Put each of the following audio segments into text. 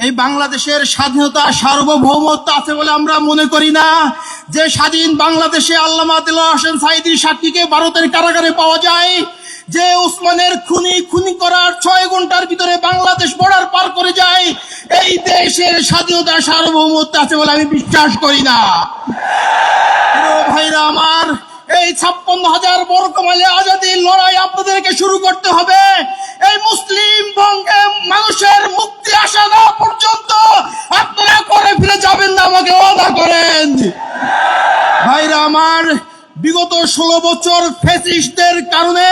এই বাংলাদেশের স্বাধীনতা সার্বভৌমত্ব আছে বলে আমরা মনে করি না। যে স্বাধীন বাংলাদেশে আল্লামা দেলোয়ার হোসেন সাঈদীর সাক্ষীকে ভারতের কারাগারে পাওয়া যায়, যে উসমানের খুনি করার 6 ঘন্টার ভিতরে বাংলাদেশ বর্ডার পার করে যায়, এই দেশের স্বাধীনতা সার্বভৌমত্ব আছে বলে আমি বিশ্বাস করি না। ভাইরা আমার, এই 56,000 বর্গ মাইলে আজাদির লড়াই আপনাদেরকে শুরু করতে হবে। এই মুসলিম বঙ্গে মানুষের মুক্তি আসা না পর্যন্ত আপনারা করে ফিরে যাবেন না, আমাকে ওয়াদা করেন। ভাইরা আমার, বিগত 16 বছর ফ্যাসিস্টদের কারণে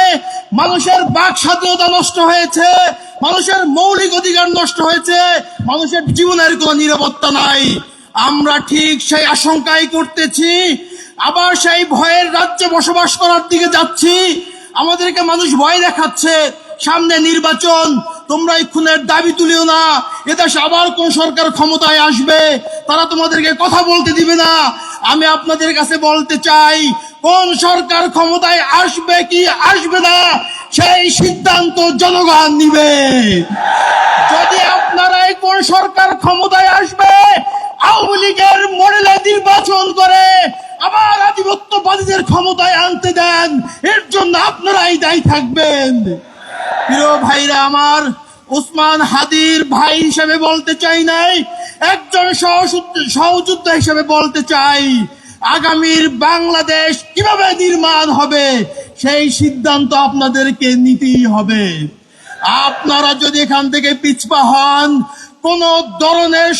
মানুষের বাক স্বাধীনতা নষ্ট হয়েছে, মানুষের মৌলিক অধিকার নষ্ট হয়েছে, মানুষের জীবনের কোনো নিরাপত্তা নাই। আমরা ঠিক সেই আশঙ্কাই করতেছি, আবার সেই ভয়ের রাজ্যে বসবাস করার দিকে যাচ্ছি। আমাদেরকে মানুষ ভয় দেখাচ্ছে, সামনে নির্বাচন, তোমরা এই খুনের দাবি তুলিও না, এদেশে আবার কোন সরকার ক্ষমতায় আসবে, তারা তোমাদেরকে কথা বলতে দিবে না। আমি আপনাদের কাছে বলতে চাই, কোন সরকার ক্ষমতায় আসবে কি আসবে না সেই সিদ্ধান্ত জনগণ নিবে। যদি আপনারা কোন সরকার ক্ষমতায় আসবে আওয়ামী লীগের মডেলে নির্বাচন করে আবার আধিপত্যবাদীদের ক্ষমতায় আনতে দেন, এর জন্য আপনারাই দায়ী থাকবেন। প্রিয় ভাইরা আমার, ওসমান হাদির ভাই হিসেবে বলতে চাই নাই, একজন সহযোদ্ধা হিসেবে বলতে চাই, আগামীর বাংলাদেশ কিভাবে নির্মাণ হবে সেই সিদ্ধান্ত আপনাদেরকে নিতেই হবে। আপনারা যদি এখান থেকে পিছপা হন, কোন ধরনের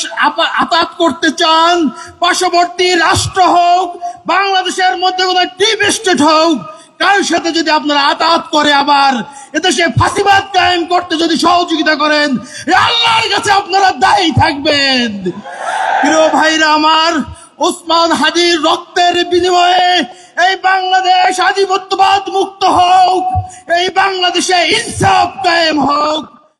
আঘাত করতে চান, পার্শ্ববর্তী রাষ্ট্র হোক, বাংলাদেশের মধ্যে কোন ডিপ স্টেট হোক, কার সাথে যদি আপনারা আঘাত করে আবার এদেশে ফাঁসিবাদ কায়েম করতে যদি সহযোগিতা করেন, আল্লাহর কাছে আপনারা দায়ী থাকবেন। প্রিয় ভাইরা আমার, ওসমান হাদির রক্তের বিনিময়ে এই বাংলাদেশ আধিপত্যবাদ মুক্ত হোক, এই বাংলাদেশে ইনসাফ কায়েম হোক।